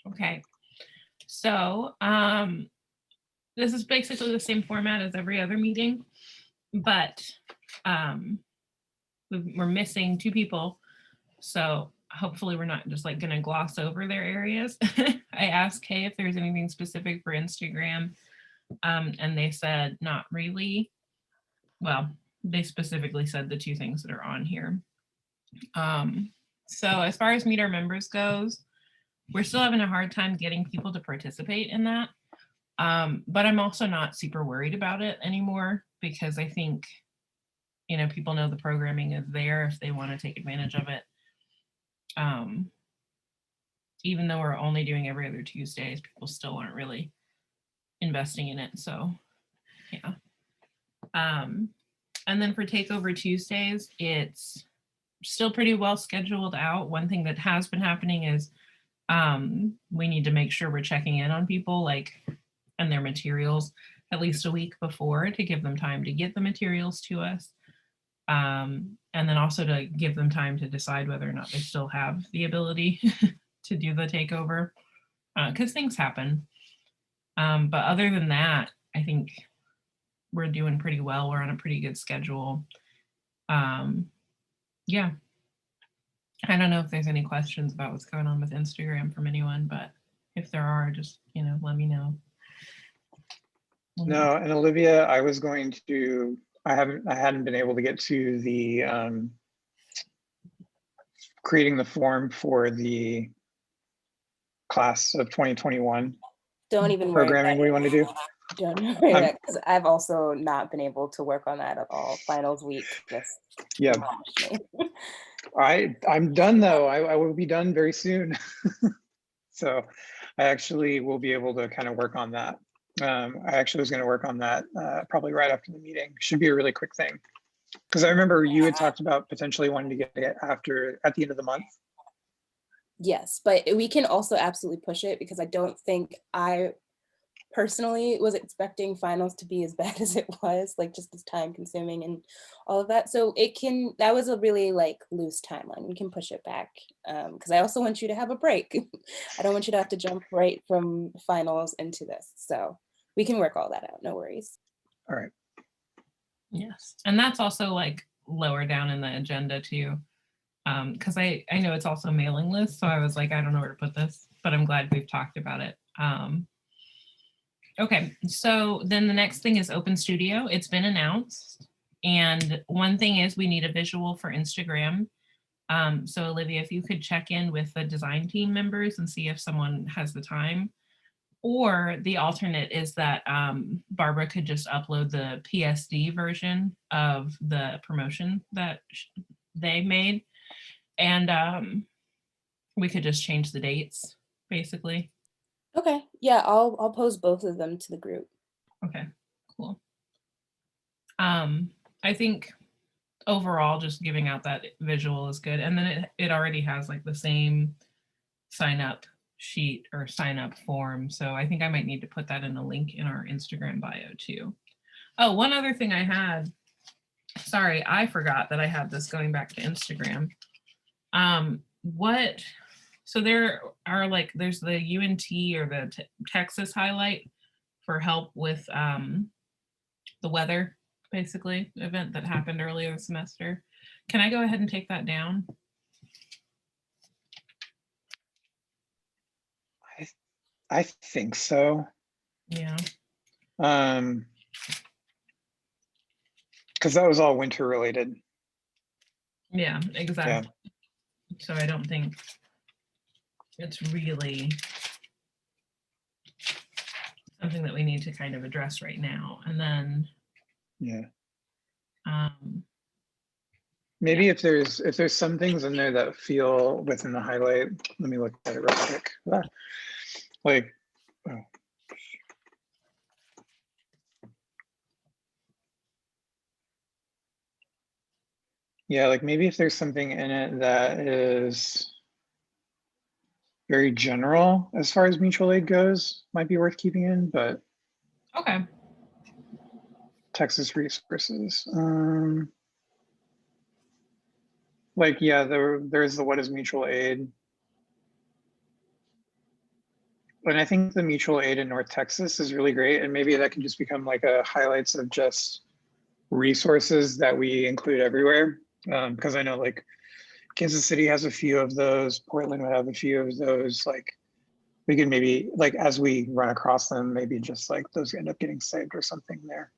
Okay. So this is basically the same format as every other meeting, but we're missing 2 people. So hopefully we're not just like going to gloss over their areas. I asked Kay if there's anything specific for Instagram, and they said not really. Well, they specifically said the 2 things that are on here. So as far as Meet Our Members goes, we're still having a hard time getting people to participate in that. But I'm also not super worried about it anymore because I think, you know, people know the programming is there if they want to take advantage of it. Even though we're only doing every other Tuesdays, people still aren't really investing in it. So yeah. And then for Takeover Tuesdays, it's still pretty well scheduled out. One thing that has been happening is we need to make sure we're checking in on people, like, and their materials at least a week before to give them time to get the materials to us. And then also to give them time to decide whether or not they still have the ability to do the takeover, because things happen. But other than that, I think we're doing pretty well. We're on a pretty good schedule. Yeah. I don't know if there's any questions about what's going on with Instagram from anyone, but if there are, just, you know, let me know. No, and Olivia, I was going to, I hadn't been able to get to the creating the form for the class of 2021. Don't even programming we want to do. Don't worry about it, because I've also not been able to work on that at all. Finals week just yeah. I'm done though. I will be done very soon. So I actually will be able to kind of work on that. I actually was going to work on that probably right after the meeting. Should be a really quick thing. Because I remember you had talked about potentially wanting to get it at the end of the month. Yes, but we can also absolutely push it, because I don't think I personally was expecting finals to be as bad as it was, like just as time consuming and all of that. So that was a really like loose timeline. We can push it back, because I also want you to have a break. I don't want you to have to jump right from finals into this. So we can work all that out, no worries. All right. Yes, and that's also like lower down in the agenda too. Because I know it's also mailing list, so I was like, I don't know where to put this, but I'm glad we've talked about it. Okay, so then the next thing is Open Studio. It's been announced, and one thing is we need a visual for Instagram. So Olivia, if you could check in with the design team members and see if someone has the time, or the alternate is that Barbara could just upload the PSD version of the promotion that they made. And we could just change the dates, basically. Okay, yeah, I'll post both of them to the group. Okay, cool. I think overall, just giving out that visual is good. And then it already has like the same sign up sheet or sign up form. So I think I might need to put that in a link in our Instagram bio too. Oh, one other thing I had, sorry, I forgot that I had this going back to Instagram. So there are like, there's the UNT or the Texas highlight for help with the weather, basically, event that happened earlier this semester. Can I go ahead and take that down? I think so. Yeah. Because that was all winter related. Yeah, exactly. Yeah. So I don't think it's really something that we need to kind of address right now. And then yeah. Maybe yeah. if there's some things in there that feel within the highlight, let me look at it real quick. Like, oh. Yeah, like maybe if there's something in it that is very general as far as mutual aid goes, might be worth keeping in, but. Okay. Texas resources. Like, yeah, there's the what is mutual aid. And I think the mutual aid in North Texas is really great. And maybe that can just become like a highlights of just resources that we include everywhere. Because I know like Kansas City has a few of those, Portland would have a few of those. Like we could maybe like as we run across them, maybe just like those end up getting saved or something there.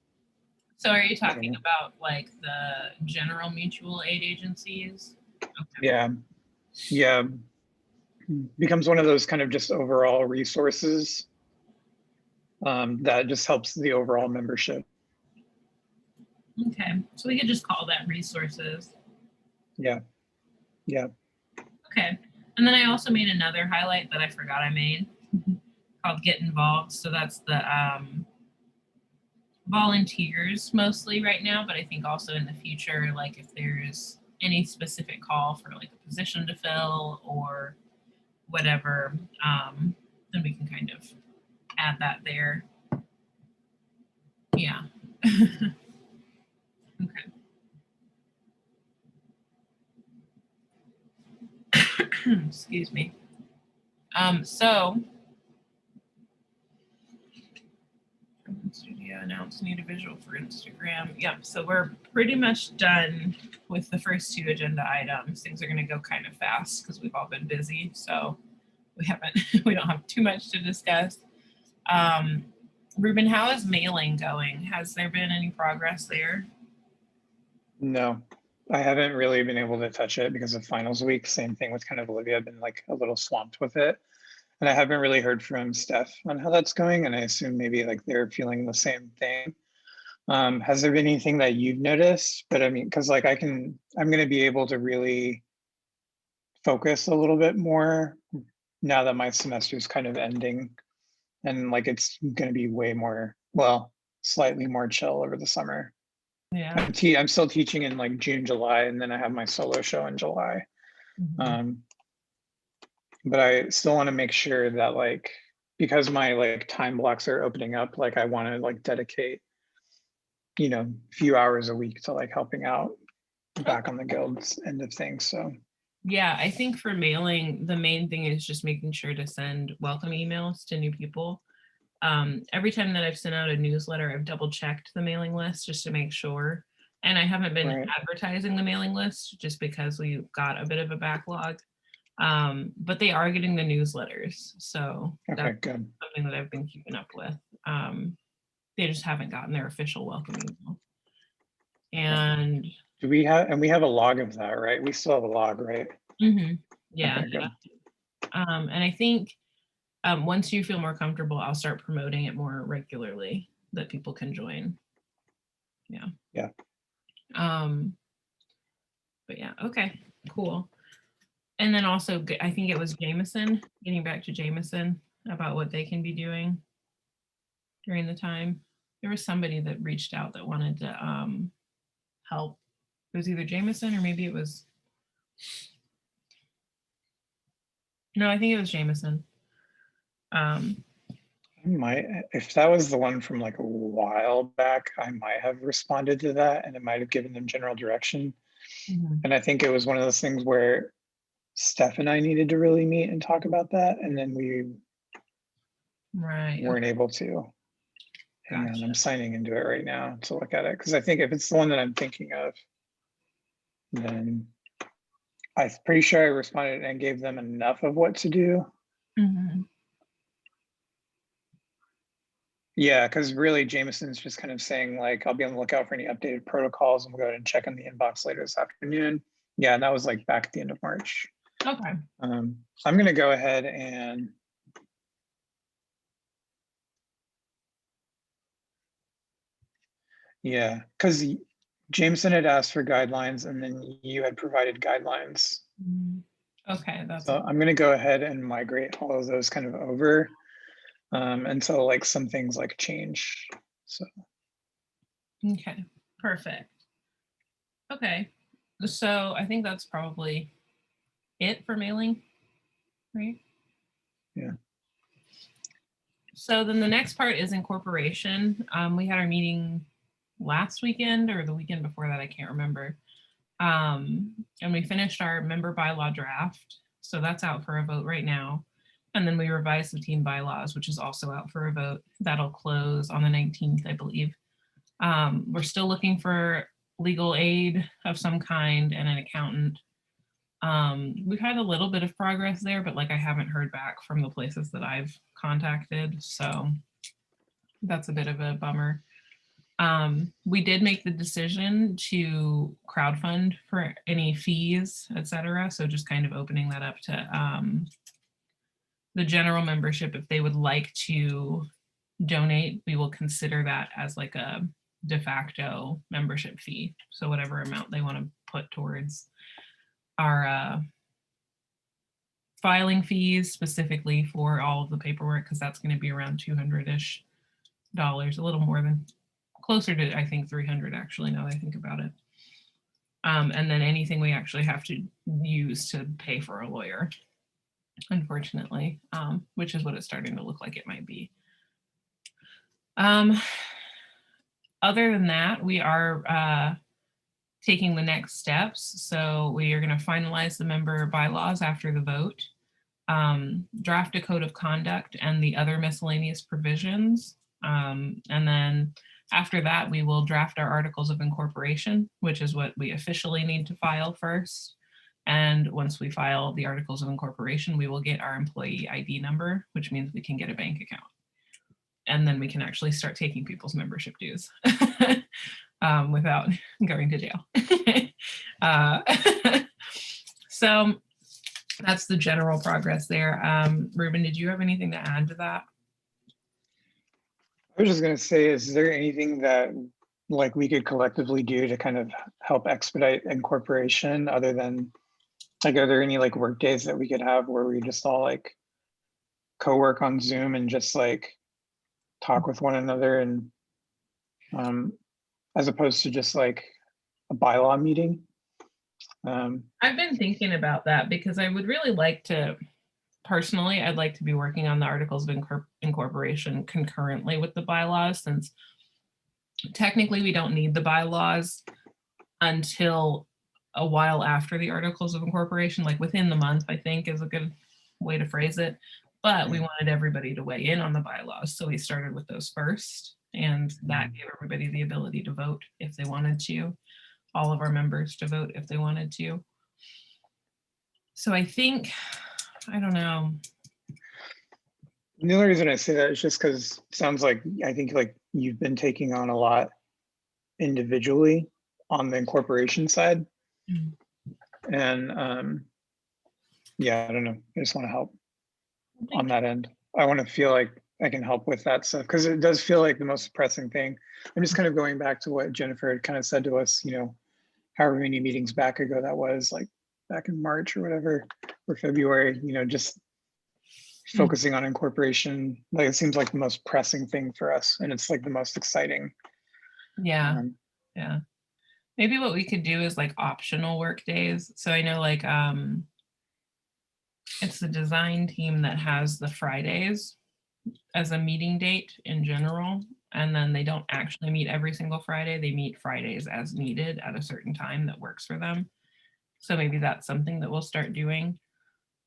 So are you talking about like the general mutual aid agencies? Okay. Yeah. Yeah. Becomes one of those kind of just overall resources that just helps the overall membership. Okay. So we could just call that resources. Yeah. Yeah. Okay. And then I also made another highlight that I forgot I made called Get Involved. So that's the volunteers mostly right now, but I think also in the future, like if there's any specific call for like a position to fill or whatever, then we can kind of add that there. Yeah. Okay. Excuse me. So studio announce need a visual for Instagram. Yep. So we're pretty much done with the first two agenda items. Things are going to go kind of fast because we've all been busy. So we don't have too much to discuss. Ruben, how is mailing going? Has there been any progress there? No, I haven't really been able to touch it because of finals week. Same thing with kind of Olivia. I've been like a little swamped with it. And I haven't really heard from Steph on how that's going. And I assume maybe like they're feeling the same thing. Has there been anything that you've noticed? But I mean, because like I'm going to be able to really focus a little bit more now that my semester is kind of ending. And like it's going to be way more, well, slightly more chill over the summer. Yeah. I'm still teaching in like June, July, and then I have my solo show in July. But I still want to make sure that like, because my like time blocks are opening up, like I want to like dedicate, a few hours a week to like helping out back on the guild's end of things. So yeah, I think for mailing, the main thing is just making sure to send welcome emails to new people. Every time that I've sent out a newsletter, I've double checked the mailing list just to make sure. And I haven't been advertising the mailing list just because we got a bit of a backlog. But they are getting the newsletters. So that's good. something that I've been keeping up with. They just haven't gotten their official welcome email. And we have a log of that, right? We still have a log, right? Yeah. Okay, and I think once you feel more comfortable, I'll start promoting it more regularly that people can join. Yeah. But yeah, okay, cool. And then also, I think it was Jameson, getting back to Jameson about what they can be doing during the time. There was somebody that reached out that wanted to help. It was either Jameson or maybe it was, no, I think it was Jameson. if that was the one from like a while back, I might have responded to that and it might have given them general direction. And I think it was one of those things where Steph and I needed to really meet and talk about that. And then we weren't able to. Hang on, I'm signing into it right now to look at it. Because I think if it's the one that I'm thinking of, then I'm pretty sure I responded and gave them enough of what to do. Yeah, because really Jameson's just kind of saying like, I'll be on the lookout for any updated protocols and we'll go ahead and check in the inbox later this afternoon. Yeah, and that was like back at the end of March. Okay. So I'm going to go ahead and yeah, because Jameson had asked for guidelines and then you had provided guidelines. Okay, that's so I'm going to go ahead and migrate all of those kind of over until like some things like change. So okay, perfect. Okay, so I think that's probably it for mailing, right? Yeah. So then the next part is incorporation. We had our meeting last weekend or the weekend before that, I can't remember. And we finished our member bylaw draft. So that's out for a vote right now. And then we revised the team bylaws, which is also out for a vote. That'll close on the 19th, I believe. We're still looking for legal aid of some kind and an accountant. We've had a little bit of progress there, but like I haven't heard back from the places that I've contacted. So that's a bit of a bummer. We did make the decision to crowdfund for any fees, etc. So just kind of opening that up to the general membership. If they would like to donate, we will consider that as like a de facto membership fee. So whatever amount they want to put towards our filing fees specifically for all of the paperwork, because that's going to be around $200-ish, a little more than, closer to, I think, 300 actually, now that I think about it. And then anything we actually have to use to pay for a lawyer, unfortunately, which is what it's starting to look like it might be. Other than that, we are taking the next steps. So we are going to finalize the member bylaws after the vote, draft a code of conduct and the other miscellaneous provisions. And then after that, we will draft our articles of incorporation, which is what we officially need to file first. And once we file the articles of incorporation, we will get our employee ID number, which means we can get a bank account. And then we can actually start taking people's membership dues without going to jail. So that's the general progress there. Ruben, did you have anything to add to that? I was just going to say, is there anything that like we could collectively do to kind of help expedite incorporation other than like, are there any like work days that we could have where we just all like co-work on Zoom and just like talk with one another, and as opposed to just like a bylaw meeting? I've been thinking about that because I would really like to, personally, I'd like to be working on the articles of incorporation concurrently with the bylaws, since technically we don't need the bylaws until a while after the articles of incorporation, like within the month, I think is a good way to phrase it. But we wanted everybody to weigh in on the bylaws. So we started with those first, and that gave everybody the ability to vote if they wanted to, all of our members to vote if they wanted to. So I think, I don't know. The only reason I say that is just because it sounds like, I think like you've been taking on a lot individually on the incorporation side. And yeah, I don't know. I just want to help on that end. I want to feel like I can help with that stuff because it does feel like the most pressing thing. I'm just kind of going back to what Jennifer had kind of said to us, you know, however many meetings back ago that was, like back in March or whatever, or February, you know, just focusing on incorporation. Like it seems like the most pressing thing for us, and it's like the most exciting. Yeah. Yeah. Maybe what we could do is like optional work days. So I know like it's the design team that has the Fridays as a meeting date in general. And then they don't actually meet every single Friday. They meet Fridays as needed at a certain time that works for them. So maybe that's something that we'll start doing.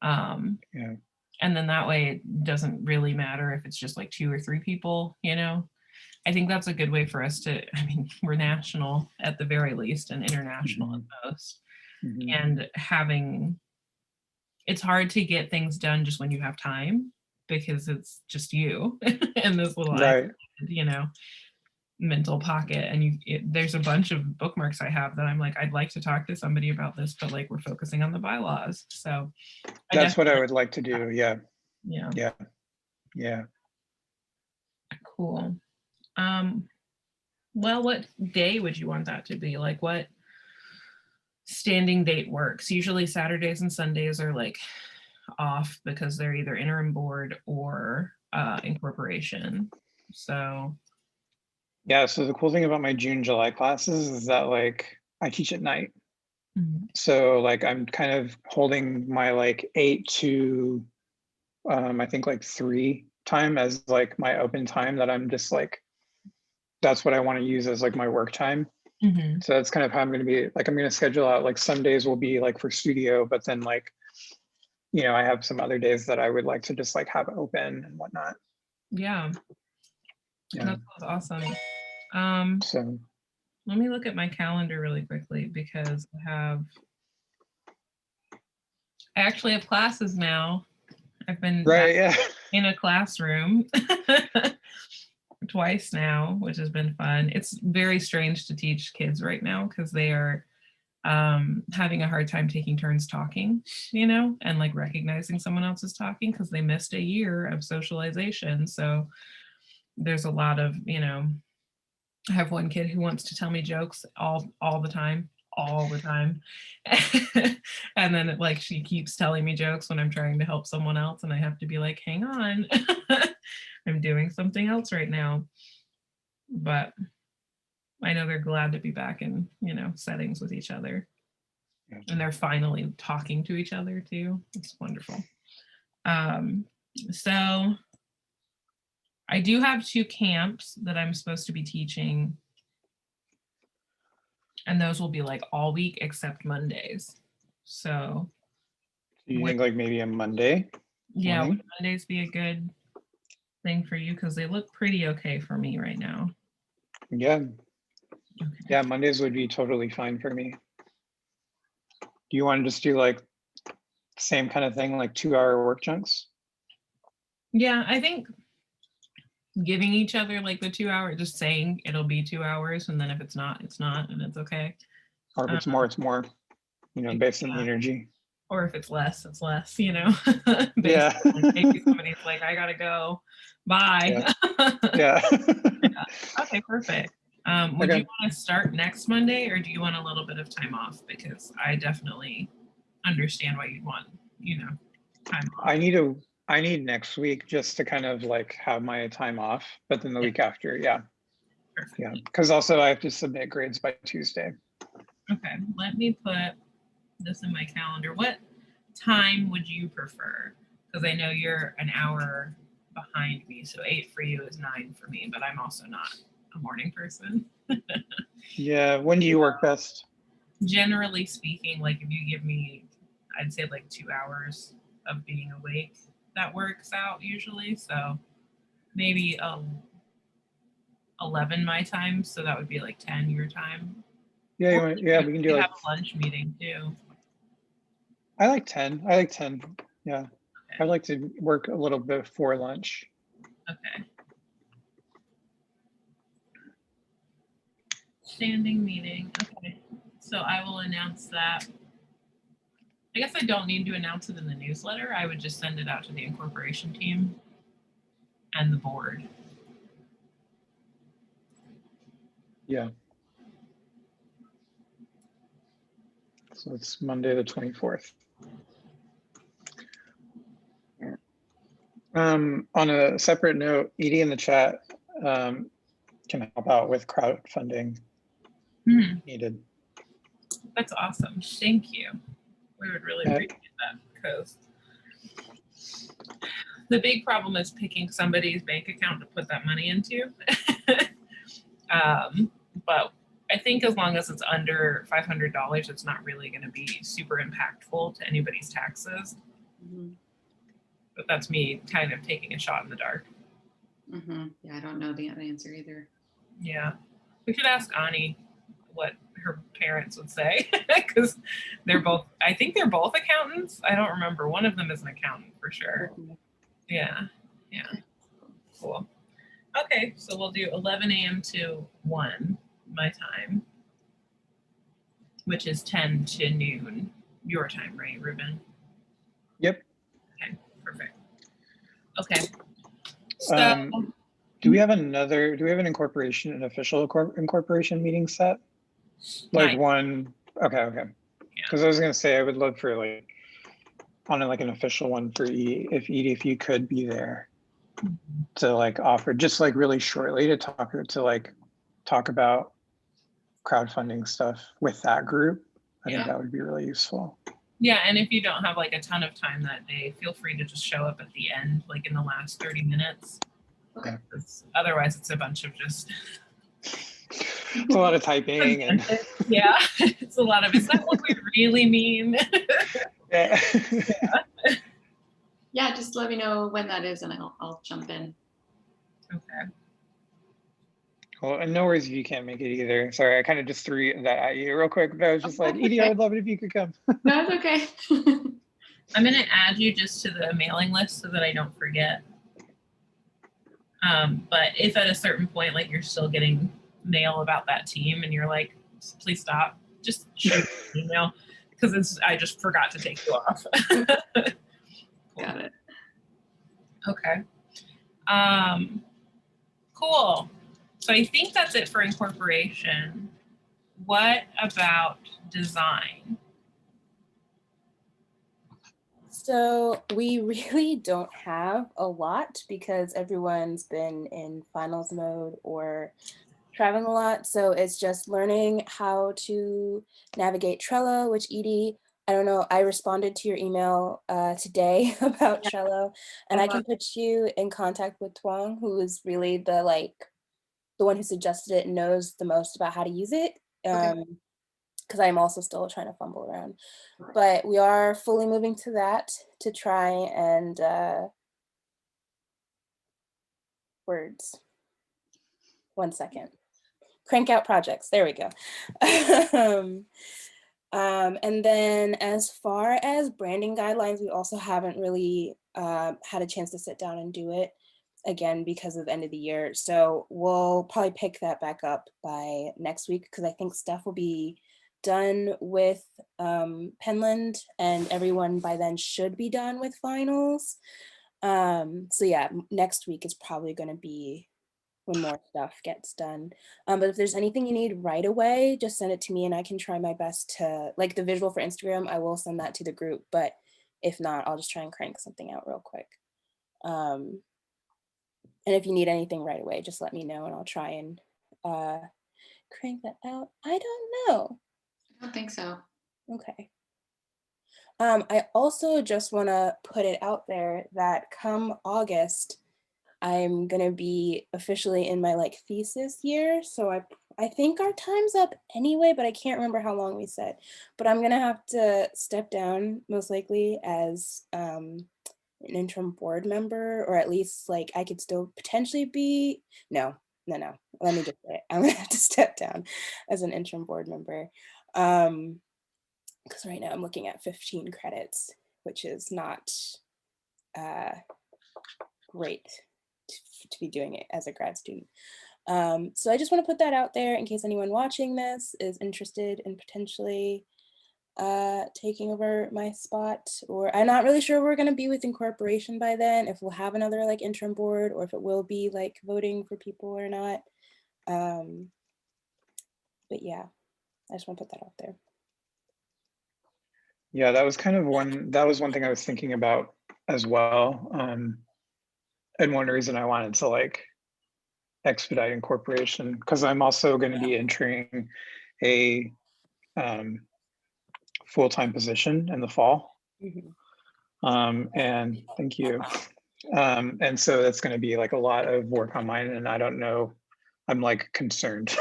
Yeah. And then that way it doesn't really matter if it's just like 2 or 3 people, you know. I think that's a good way for us to, I mean, we're national at the very least and international at most. And having, it's hard to get things done just when you have time because it's just you and this little, Right. you know, mental pocket. And there's a bunch of bookmarks I have that I'm like, I'd like to talk to somebody about this, but like we're focusing on the bylaws. So that's what I would like to do. Yeah. Yeah. Yeah. Yeah. Cool. Well, what day would you want that to be? Like what standing date works? Usually Saturdays and Sundays are like off because they're either interim board or incorporation. So yeah, so the cool thing about my June, July classes is that like I teach at night. So like I'm kind of holding my like 8 to I think like 3 time as like my open time that I'm just like, that's what I want to use as like my work time. So that's kind of how I'm going to be, like I'm going to schedule out like some days will be like for studio, but then like you know, I have some other days that I would like to just like have open and whatnot. Yeah, Yeah. that sounds awesome. So Let me look at my calendar really quickly because I actually have classes now. I've been back right, yeah. in a classroom twice now, which has been fun. It's very strange to teach kids right now because they are having a hard time taking turns talking, you know, and like recognizing someone else is talking because they missed a year of socialization. So there's a lot of, you know, I have one kid who wants to tell me jokes all the time, all the time. And then like she keeps telling me jokes when I'm trying to help someone else and I have to be like, hang on. I'm doing something else right now. But I know they're glad to be back in, you know, settings with each other. And they're finally talking to each other too. It's wonderful. So I do have 2 camps that I'm supposed to be teaching. And those will be like all week except Mondays. So Do you think like maybe a Monday? yeah, would morning? Mondays be a good thing for you? Because they look pretty okay for me right now. Yeah. Okay. Yeah, Mondays would be totally fine for me. Do you want to just do like same kind of thing, like 2-hour work chunks? Yeah, I think giving each other like the 2 hour, just saying it'll be 2 hours, and then if it's not, it's not, and it's okay. Or if it's more, it's more, you know, based on the energy. Or if it's less, it's less, you know. Yeah. Maybe somebody's like, I gotta go. Bye. Yeah. Okay, perfect. Would Okay. you want to start next Monday or do you want a little bit of time off? Because I definitely understand why you'd want, you know, time off. I need next week just to kind of like have my time off, but then the week after, yeah. Perfect. Yeah, because also I have to submit grades by Tuesday. Okay, let me put this in my calendar. What time would you prefer? Because I know you're an hour behind me, so 8 for you is 9 for me, but I'm also not a morning person. Yeah, when do you work best? Generally speaking, like if you give me, I'd say like 2 hours of being awake, that works out usually. So maybe 11 my time, so that would be like 10 your time. Yeah, yeah, we can do like, have a lunch meeting too. I like 10. I like 10. Yeah. Okay. I'd like to work a little bit before lunch. Okay. Standing meeting. Okay. So I will announce that. I guess I don't need to announce it in the newsletter. I would just send it out to the incorporation team and the board. Yeah. So it's Monday the 24th. On a separate note, Edie in the chat can help out with crowdfunding needed. That's awesome. Thank you. We would really appreciate that because the big problem is picking somebody's bank account to put that money into. But I think as long as it's under $500, it's not really going to be super impactful to anybody's taxes. But that's me kind of taking a shot in the dark. Yeah, I don't know the answer either. Yeah. We should ask Ani what her parents would say because they're both, I think they're both accountants. I don't remember. One of them is an accountant for sure. Yeah. Yeah. Cool. Okay. So we'll do 11 a.m. to 1 my time, which is 10 to noon your time, right, Ruben? Yep. Okay. Perfect. Okay. So do we have an incorporation, an official incorporation meeting set? Like one, okay. Because I was gonna say I would love for like on like an official one for Edie, if you could be there to like offer just like really shortly to talk about crowdfunding stuff with that group. I think that would be really useful. Yeah, and if you don't have like a ton of time that day, feel free to just show up at the end, like in the last 30 minutes. Okay. Otherwise, it's a bunch of just. It's a lot of typing and. Yeah, it's a lot of. Is that what we really mean? Yeah. Yeah, just let me know when that is and I'll jump in. Okay. Well, and no worries if you can't make it either. Sorry, I kind of just threw that at you real quick, but I was just like, that's Edie, I okay. would love it if you could come. No, it's okay. I'm going to add you just to the mailing list so that I don't forget. But if at a certain point, like you're still getting mail about that team and you're like, please stop, just shoot an email because I just forgot to take you off. Got it. Okay. Cool. So I think that's it for incorporation. What about design? So we really don't have a lot because everyone's been in finals mode or traveling a lot. So it's just learning how to navigate Trello, which Edie, I don't know, I responded to your email today about Trello, and I can put you in contact with Tuong, who is really the one who suggested it and knows the most about how to use it. Because I'm also still trying to fumble around. But we are fully moving to that to try and words. 1 second. Crank out projects. There we go. And then as far as branding guidelines, we also haven't really had a chance to sit down and do it again because of the end of the year. So we'll probably pick that back up by next week because I think Steph will be done with Penland and everyone by then should be done with finals. So yeah, next week is probably going to be when more stuff gets done. But if there's anything you need right away, just send it to me and I can try my best to, like the visual for Instagram, I will send that to the group, but if not, I'll just try and crank something out real quick. And if you need anything right away, just let me know and I'll try and crank that out. I don't know. I don't think so. Okay. I also just want to put it out there that come August, I'm gonna be officially in my thesis year. So I think our time's up anyway, but I can't remember how long we said. But I'm gonna have to step down most likely as an interim board member, or at least I could still potentially be, no. Let me just say it. I'm gonna have to step down as an interim board member. Because right now I'm looking at 15 credits, which is not great to be doing it as a grad student. So I just want to put that out there in case anyone watching this is interested in potentially taking over my spot, or I'm not really sure we're going to be with incorporation by then, if we'll have another interim board or if it will be voting for people or not. But yeah, I just want to put that out there. Yeah, that was one thing I was thinking about as well. And one reason I wanted to expedite incorporation, because I'm also going to be entering a full-time position in the fall. And thank you. And so that's going to be a lot of work on mine, and I don't know, I'm concerned.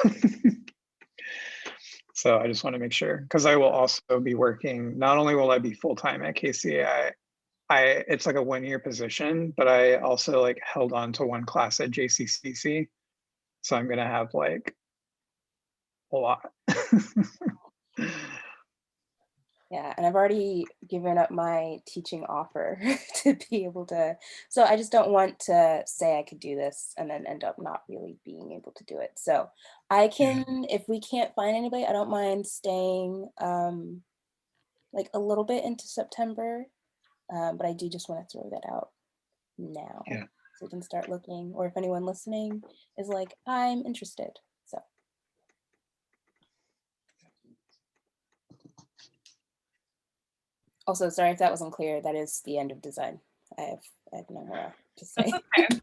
So I just want to make sure, because I will also be working, not only will I be full-time at KCA, it's a 1-year position, but I also held on to one class at JCCC. So I'm going to have a lot. Yeah, and I've already given up my teaching offer to be able to, so I just don't want to say I could do this and then end up not really being able to do it. So I can, if we can't find anybody, I don't mind staying a little bit into September, but I do just want to throw that out now. Yeah. So we can start looking, or if anyone listening is I'm interested. So. Also, sorry if that wasn't clear, that is the end of design. I have no more to say. Okay.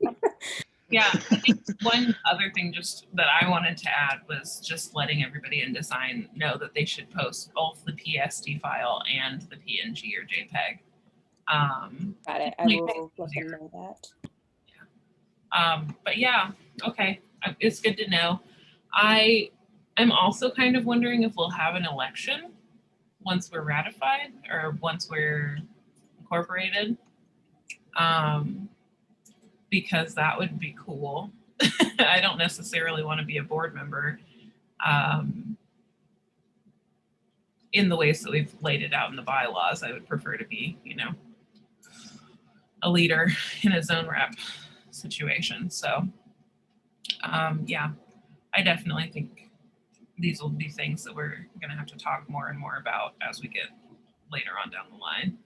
Yeah, I think one other thing just that I wanted to add was just letting everybody in design know that they should post both the PSD file and the PNG or JPEG. Got it. I will let them know that. Yeah. But yeah, okay, it's good to know. I am also kind of wondering if we'll have an election once we're ratified or once we're incorporated. because that would be cool. I don't necessarily want to be a board member in the ways that we've laid it out in the bylaws. I would prefer to be, a leader in a zone rep situation. So yeah, I definitely think these will be things that we're going to have to talk more and more about as we get later on down the line.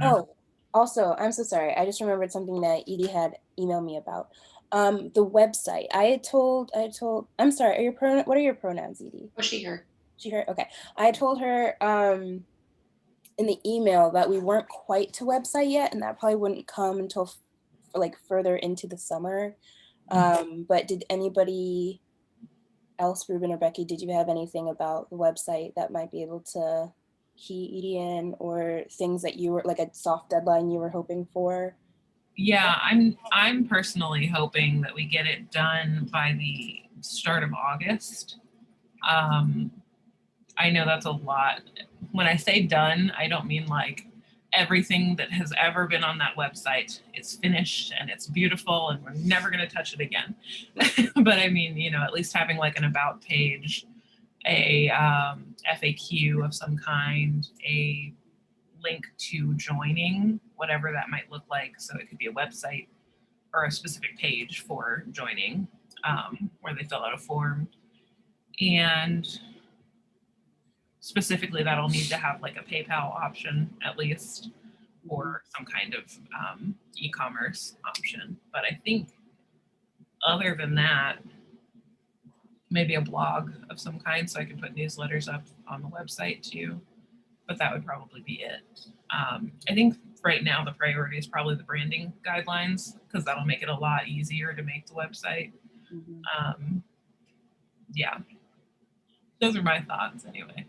Oh, also, I'm so sorry. I just remembered something that Edie had emailed me about. The website. I'm sorry, what are your pronouns, Edie? Oh, she, her. She, her, okay. I told her in the email that we weren't quite to website yet, and that probably wouldn't come until like further into the summer. But did anybody else, Ruben or Becky, did you have anything about the website that might be able to key Edie in, or things that you were like a soft deadline you were hoping for? Yeah, I'm personally hoping that we get it done by the start of August. I know that's a lot. When I say done, I don't mean like everything that has ever been on that website is finished and it's beautiful and we're never going to touch it again. But I mean, at least having like an about page, a FAQ of some kind, a link to joining, whatever that might look like. So it could be a website or a specific page for joining, where they fill out a form. And specifically, that'll need to have like a PayPal option at least, or some kind of e-commerce option. But I think other than that, maybe a blog of some kind, so I can put newsletters up on the website too. But that would probably be it. I think right now the priority is probably the branding guidelines, because that'll make it a lot easier to make the website. Yeah, those are my thoughts anyway.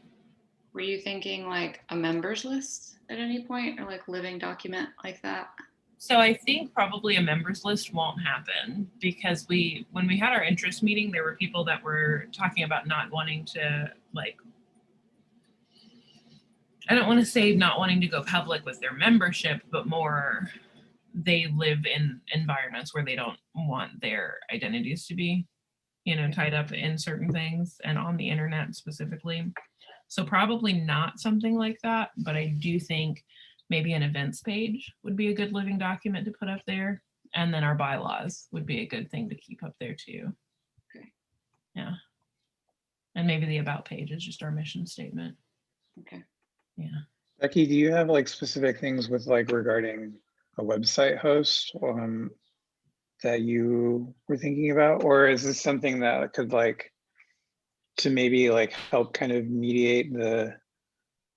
Were you thinking like a members list at any point, or like living document like that? So I think probably a members list won't happen, because when we had our interest meeting, there were people that were talking about not wanting to, like, I don't want to say not wanting to go public with their membership, but more they live in environments where they don't want their identities to be, tied up in certain things and on the internet specifically. So probably not something like that, but I do think maybe an events page would be a good living document to put up there. And then our bylaws would be a good thing to keep up there too. Okay. Yeah. And maybe the about page is just our mission statement. Okay. Yeah. Becky, do you have like specific things with like regarding a website host that you were thinking about? Or is this something that could like to maybe like help kind of mediate the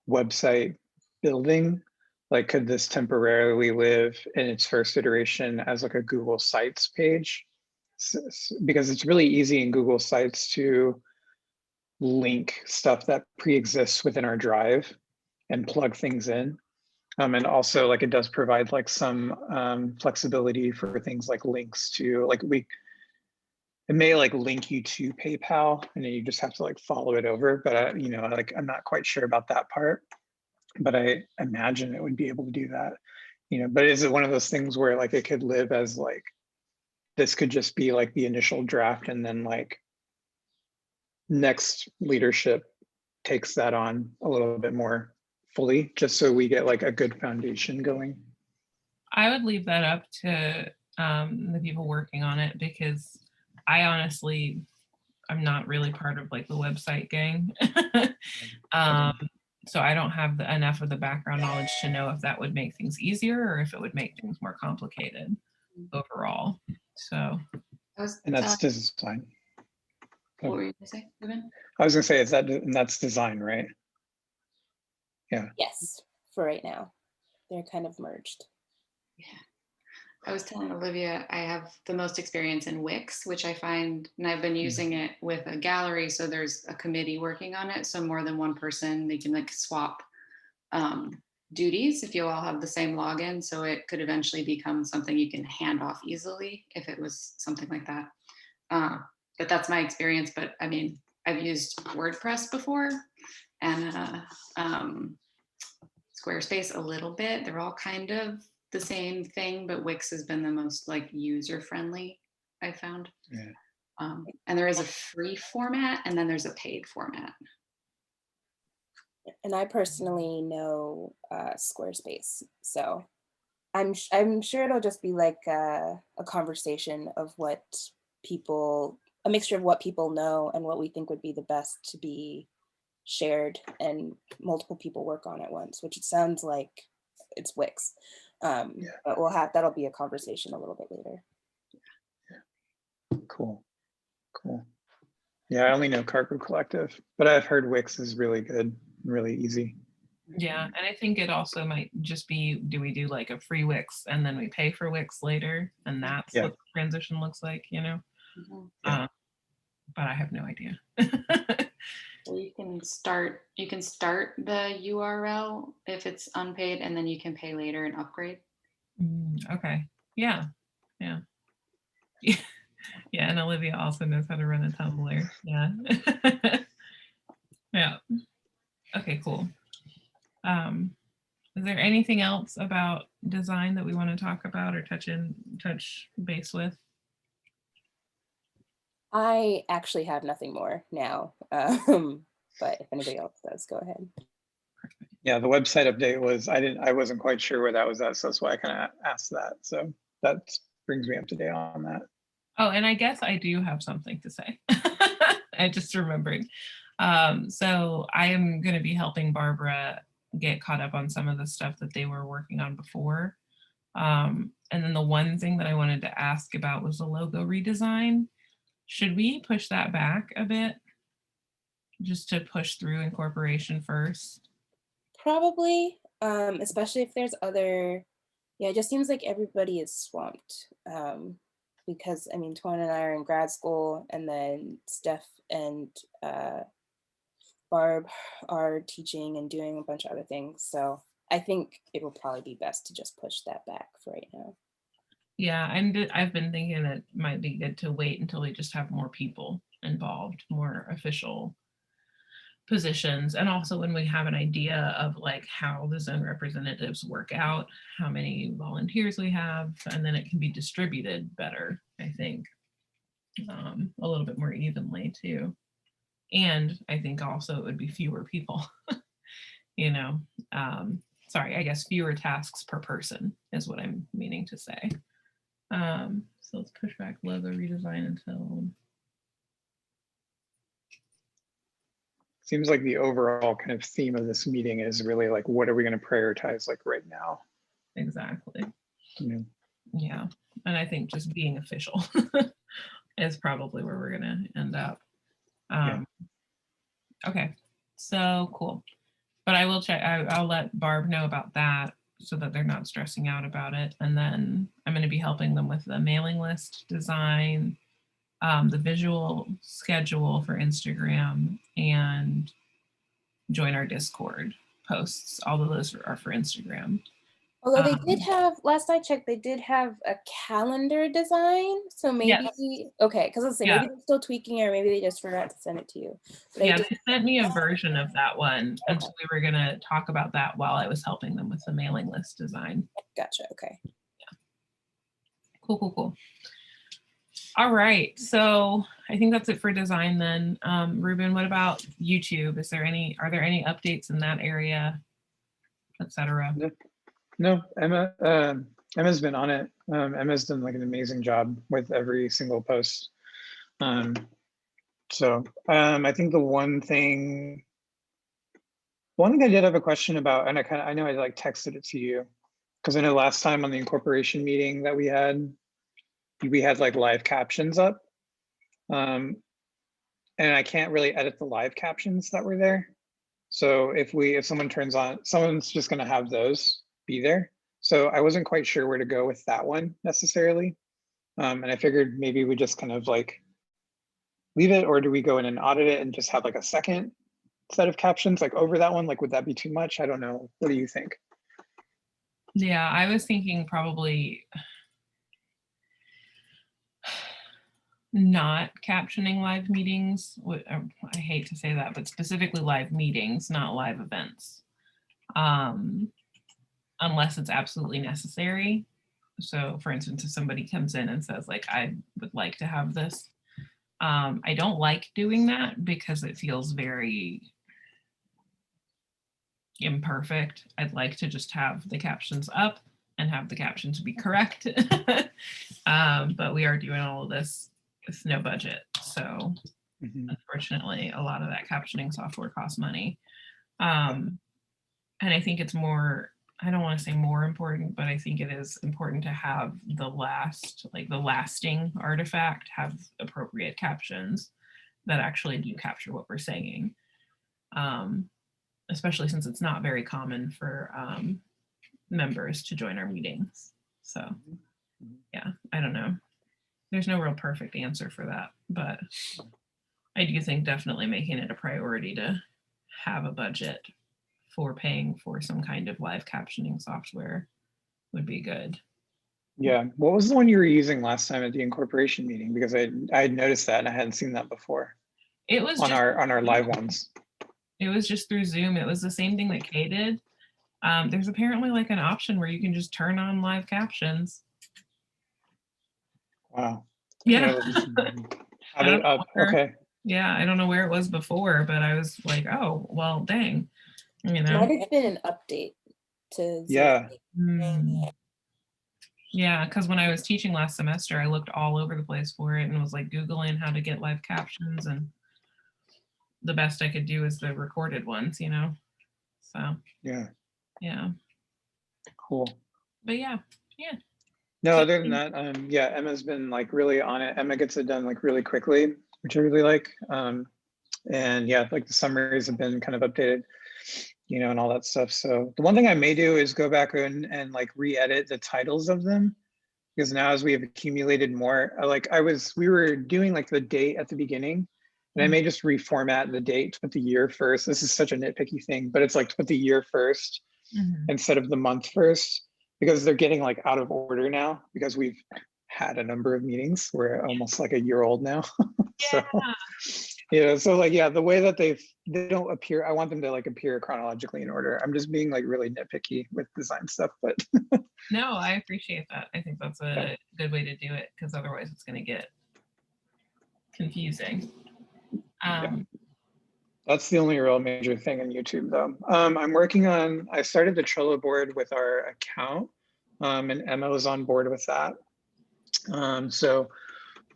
website building? Like, could this temporarily live in its first iteration as like a Google Sites page? Because it's really easy in Google Sites to link stuff that pre-exists within our drive and plug things in. And also like it does provide like some flexibility for things like links to like it may like link you to PayPal and then you just have to like follow it over. But I'm not quite sure about that part, but I imagine it would be able to do that, but is it one of those things where like it could live as like, this could just be like the initial draft and then like next leadership takes that on a little bit more fully, just so we get like a good foundation going? I would leave that up to the people working on it, because I honestly, I'm not really part of like the website gang. So I don't have enough of the background knowledge to know if that would make things easier or if it would make things more complicated overall. So. And that's design. What were you gonna say, Ruben? I was gonna say, and that's design, right? Yeah. Yes, for right now. They're kind of merged. Yeah. I was telling Olivia, I have the most experience in Wix, which I find, and I've been using it with a gallery. So there's a committee working on it. So more than one person, they can like swap duties if you all have the same login. So it could eventually become something you can hand off easily if it was something like that. But that's my experience. But I mean, I've used WordPress before and Squarespace a little bit. They're all kind of the same thing, but Wix has been the most like user friendly, I found. Yeah. And there is a free format and then there's a paid format. And I personally know Squarespace, so I'm sure it'll just be like a conversation of what people, a mixture of what people know and what we think would be the best to be shared, and multiple people work on at once, which it sounds like it's Wix. But that'll be a conversation a little bit later. Cool. Yeah, I only know Cargo Collective, but I've heard Wix is really good, really easy. Yeah, and I think it also might just be, do we do like a free Wix and then we pay for Wix later? And that's Yeah. what the transition looks like, you know? Yeah. But I have no idea. So you can start the URL if it's unpaid, and then you can pay later and upgrade. Okay. Yeah. Yeah, and Olivia also knows how to run a Tumblr. Yeah. Yeah. Okay, cool. Is there anything else about design that we want to talk about or touch base with? I actually have nothing more now, but if anybody else does, go ahead. Yeah, the website update was, I wasn't quite sure where that was at, so that's why I kind of asked that. So that brings me up to date on that. Oh, and I guess I do have something to say. I just remembered. So I am going to be helping Barbara get caught up on some of the stuff that they were working on before. And then the one thing that I wanted to ask about was the logo redesign. Should we push that back a bit just to push through incorporation first? Probably, especially if there's other, yeah, it just seems like everybody is swamped. Because I mean, Twan and I are in grad school, and then Steph and Barb are teaching and doing a bunch of other things. So I think it will probably be best to just push that back for right now. Yeah, I've been thinking it might be good to wait until we just have more people involved, more official positions, and also when we have an idea of like how the zone representatives work out, how many volunteers we have, and then it can be distributed better, I think, a little bit more evenly too. And I think also it would be fewer people, you know, sorry, I guess fewer tasks per person is what I'm meaning to say. So let's push back logo redesign until. Seems like the overall kind of theme of this meeting is really like, what are we going to prioritize like right now? Exactly. Yeah. Yeah. And I think just being official is probably where we're going to end up. Okay. So cool. But I will check. I'll let Barb know about that so that they're not stressing out about it. And then I'm going to be helping them with the mailing list design, the visual schedule for Instagram, and join our Discord posts. All of those are for Instagram. Although they did have, last I checked, they did have a calendar design. So maybe, Yes. okay, because let's say Yeah. maybe they're still tweaking it, or maybe they just forgot to send it to you. But Yeah, they sent me a version of that one. And Okay. so we were going to talk about that while I was helping them with the mailing list design. Gotcha. Okay. Yeah. Cool. All right. So I think that's it for design then. Ruben, what about YouTube? Are there any updates in that area, etc.? No, Emma's been on it. Emma's done like an amazing job with every single post. So I think the one thing I did have a question about, and I know I like texted it to you, because I know last time on the incorporation meeting that we had like live captions up. And I can't really edit the live captions that were there. So if someone turns on, someone's just gonna have those be there. So I wasn't quite sure where to go with that one necessarily. And I figured maybe we just kind of like leave it, or do we go in and audit it and just have like a second set of captions like over that one? Like, would that be too much? I don't know. What do you think? Yeah, I was thinking probably not captioning live meetings. I hate to say that, but specifically live meetings, not live events. unless it's absolutely necessary. So for instance, if somebody comes in and says like, I would like to have this, I don't like doing that because it feels very imperfect. I'd like to just have the captions up and have the captions be correct. But we are doing all of this with no budget. So unfortunately, a lot of that captioning software costs money. And I think it's more, I don't want to say more important, but I think it is important to have the lasting artifact have appropriate captions that actually do capture what we're saying. Especially since it's not very common for members to join our meetings. So yeah, I don't know. There's no real perfect answer for that, but I do think definitely making it a priority to have a budget for paying for some kind of live captioning software would be good. Yeah, what was the one you were using last time at the incorporation meeting? Because I had noticed that and I hadn't seen that before It was on our live ones. It was just through Zoom. It was the same thing that Kay did. There's apparently like an option where you can just turn on live captions. Wow. Yeah. Have it up. Okay. Yeah, I don't know where it was before, but I was like, oh, well, dang. You know. Might have been an update to Zoom. Yeah. Yeah, because when I was teaching last semester, I looked all over the place for it and was like Googling how to get live captions, and the best I could do is the recorded ones, you know. So yeah. Cool. But yeah. No, other than that, yeah, Emma's been like really on it. Emma gets it done like really quickly, which I really like. And yeah, like the summaries have been kind of updated, you know, and all that stuff. So the one thing I may do is go back in and like re-edit the titles of them, because now as we have accumulated more, we were doing like the date at the beginning, and I may just reformat the date to put the year first. This is such a nitpicky thing, but it's like to put the year first instead of the month first, because they're getting like out of order now because we've had a number of meetings. We're almost like a year old now. So yeah, so like, yeah, the way that they don't appear, I want them to like appear chronologically in order. I'm just being like really nitpicky with design stuff, but no, I appreciate that. I think that's a good way to do it, because otherwise it's going to get confusing. That's the only real major thing in YouTube though. I started the Trello board with our account, and Emma was on board with that.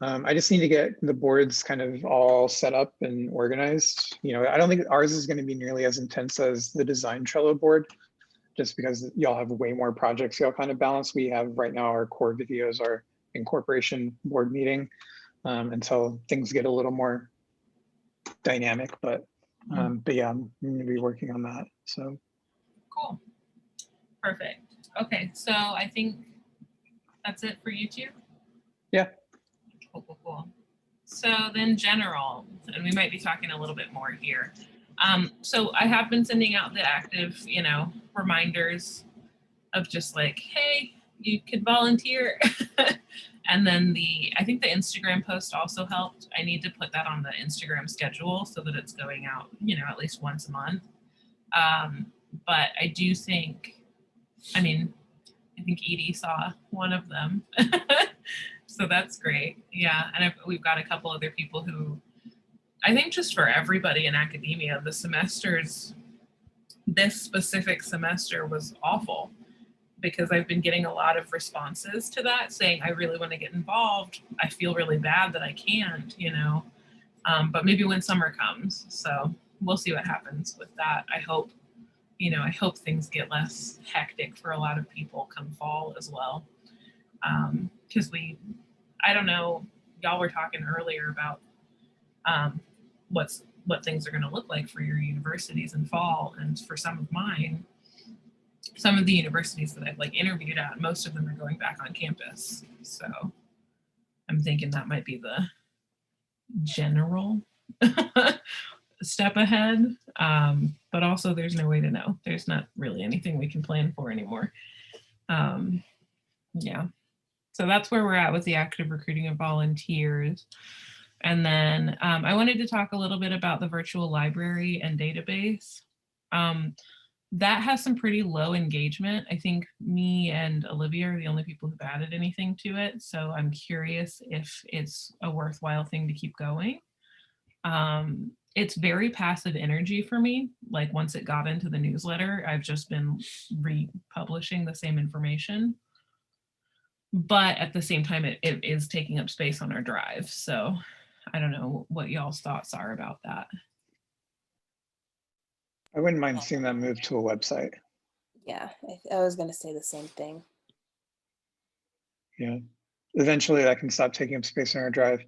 I just need to get the boards kind of all set up and organized. You know, I don't think ours is going to be nearly as intense as the design Trello board, just because y'all have way more projects y'all kind of balance. We have right now our core videos, our incorporation board meeting, until things get a little more dynamic. But yeah, I'm going to be working on that. So cool. Perfect. Okay, so I think that's it for YouTube. Yeah. Cool. So then general, and we might be talking a little bit more here. So I have been sending out the active, you know, reminders of just like, hey, you could volunteer. And then I think the Instagram post also helped. I need to put that on the Instagram schedule so that it's going out, you know, at least once a month. But I do think, I think Edie saw one of them. So that's great. Yeah. And we've got a couple other people who, I think just for everybody in academia, this specific semester was awful, because I've been getting a lot of responses to that saying, I really want to get involved. I feel really bad that I can't, you know, but maybe when summer comes. So we'll see what happens with that. I hope things get less hectic for a lot of people come fall as well. Because I don't know, y'all were talking earlier about what things are going to look like for your universities in fall, and for some of the universities that I've like interviewed at, most of them are going back on campus. So I'm thinking that might be the general step ahead. But also there's no way to know. There's not really anything we can plan for anymore. Yeah. So that's where we're at with the active recruiting of volunteers. And then I wanted to talk a little bit about the virtual library and database. that has some pretty low engagement. I think me and Olivia are the only people who've added anything to it. So I'm curious if it's a worthwhile thing to keep going. It's very passive energy for me. Like once it got into the newsletter, I've just been republishing the same information. But at the same time, it is taking up space on our drive. So I don't know what y'all's thoughts are about that. I wouldn't mind seeing that move to a website. Yeah, I was gonna say the same thing. Yeah, eventually that can stop taking up space on our drive.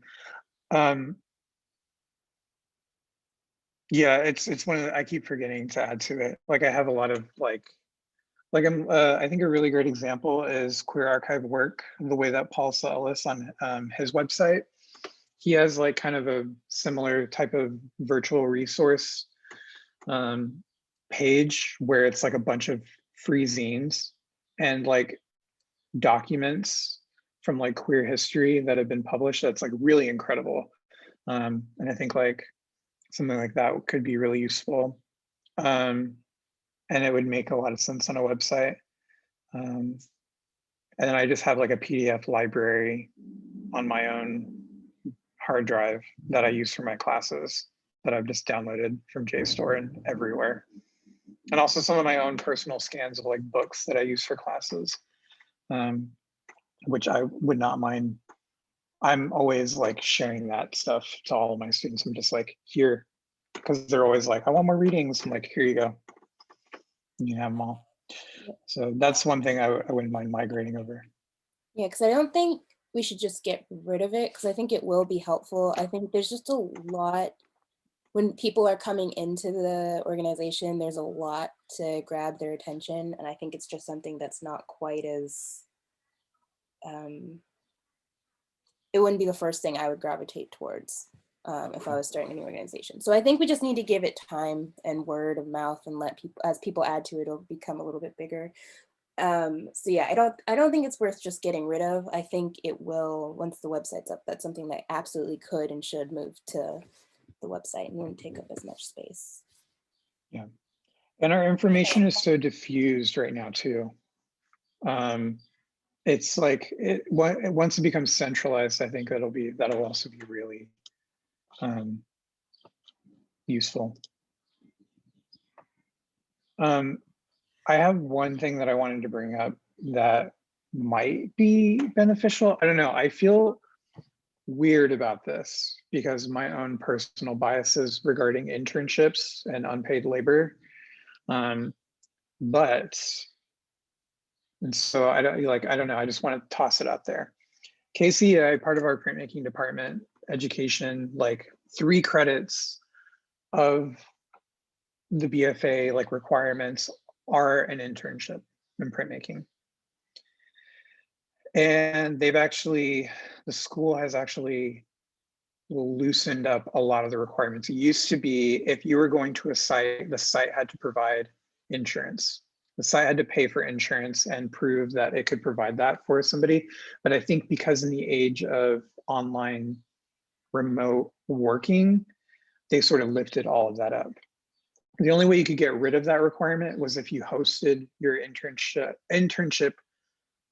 Yeah, it's one of the, I keep forgetting to add to it. Like I have a lot of like I think a really great example is Queer Archive Work, the way that Paul saw Ellis on his website. He has like kind of a similar type of virtual resource page where it's like a bunch of free zines and like documents from like queer history that have been published. That's like really incredible. And I think like something like that could be really useful. And it would make a lot of sense on a website. And then I just have like a PDF library on my own hard drive that I use for my classes that I've just downloaded from JSTOR and everywhere. And also some of my own personal scans of like books that I use for classes, which I would not mind. I'm always like sharing that stuff to all of my students. I'm just like, here, because they're always like, I want more readings. I'm like, here you go. And you have them all. So that's one thing I wouldn't mind migrating over. Yeah, because I don't think we should just get rid of it, because I think it will be helpful. I think there's just a lot, when people are coming into the organization, there's a lot to grab their attention. And I think it's just something that's not quite as, it wouldn't be the first thing I would gravitate towards if I was starting a new organization. So I think we just need to give it time and word of mouth and let people, as people add to it, it'll become a little bit bigger. So yeah, I don't think it's worth just getting rid of. I think it will, once the website's up, that's something that absolutely could and should move to the website and won't take up as much space. Yeah. And our information is so diffused right now too. It's like once it becomes centralized, I think that'll also be really useful. I have one thing that I wanted to bring up that might be beneficial. I don't know. I feel weird about this because my own personal biases regarding internships and unpaid labor. And so I don't know. I just want to toss it out there. KCI, part of our printmaking department, education, like 3 credits of the BFA like requirements are an internship in printmaking. And the school has actually loosened up a lot of the requirements. It used to be if you were going to a site, the site had to provide insurance. The site had to pay for insurance and prove that it could provide that for somebody. But I think because in the age of online remote working, they sort of lifted all of that up. The only way you could get rid of that requirement was if you hosted your internship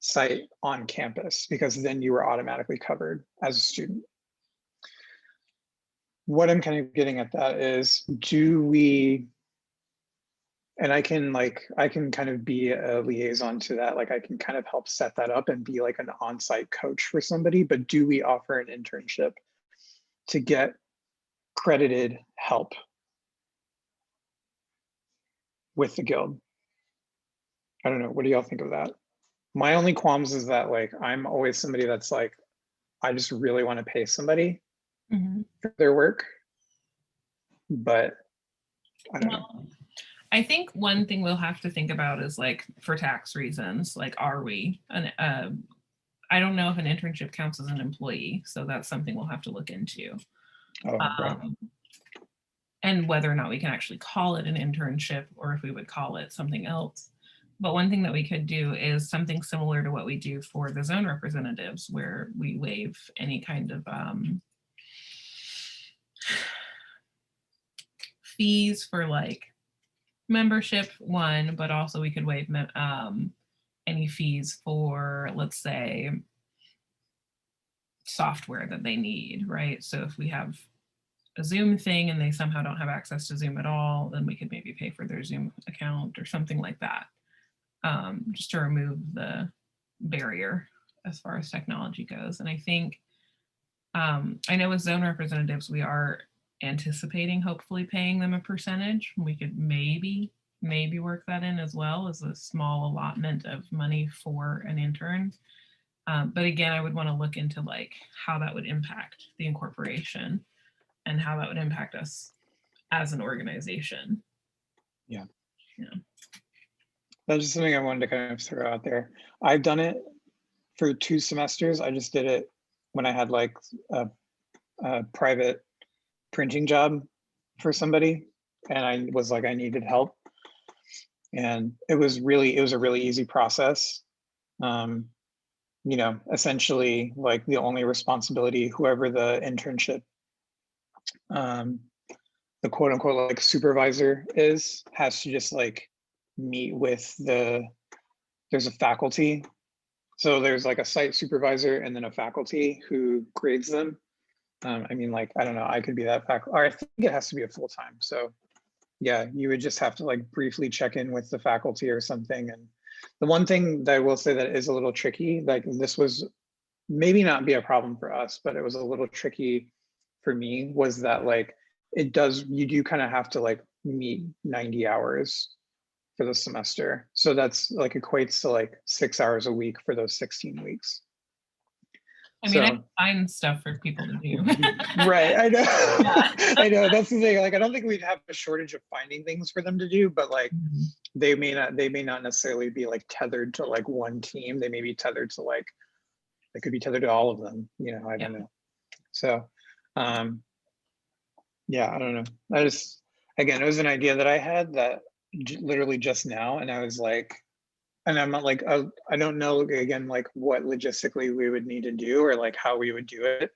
site on campus, because then you were automatically covered as a student. What I'm kind of getting at that is, and I can kind of be a liaison to that. Like I can kind of help set that up and be like an on-site coach for somebody, but do we offer an internship to get credited help with the guild? I don't know. What do y'all think of that? My only qualms is that like, I'm always somebody that's like, I just really want to pay somebody for their work, but I don't know. I think one thing we'll have to think about is like for tax reasons, like are we, I don't know if an internship counts as an employee, so that's something we'll have to look into. Oh, right. And whether or not we can actually call it an internship or if we would call it something else. But one thing that we could do is something similar to what we do for the zone representatives, where we waive any kind of fees for like membership, one, but also we could waive any fees for, let's say, software that they need, right? So if we have a Zoom thing and they somehow don't have access to Zoom at all, then we could maybe pay for their Zoom account or something like that, just to remove the barrier as far as technology goes. And I think, I know with zone representatives, we are anticipating hopefully paying them a percentage. We could maybe work that in as well as a small allotment of money for an intern. But again, I would want to look into like how that would impact the incorporation and how that would impact us as an organization. Yeah. Yeah. That's just something I wanted to kind of throw out there. I've done it for 2 semesters. I just did it when I had like a private printing job for somebody, and I was like, I needed help. And it was a really easy process. You know, essentially like the only responsibility, whoever the internship, the quote unquote like supervisor is, has to just like meet with there's a faculty. So there's like a site supervisor and then a faculty who grades them. I mean, like, I don't know, I could be that faculty, or I think it has to be a full-time. So yeah, you would just have to like briefly check in with the faculty or something. And the one thing that I will say that is a little tricky, like this was maybe not be a problem for us, but it was a little tricky for me, was that like, you do kind of have to like meet 90 hours for the semester. So that's like equates to like 6 hours a week for those 16 weeks. I mean, I So, find stuff for people to do. right, I know. Yeah. I know, that's the thing. Like, I don't think we'd have a shortage of finding things for them to do, but like they may not necessarily be like tethered to like one team. They may be tethered to like, they could be tethered to all of them, you know, I don't know. So yeah, I don't know. Again, it was an idea that I had that literally just now, and I was like, and I'm not like, I don't know, again, like what logistically we would need to do or like how we would do it.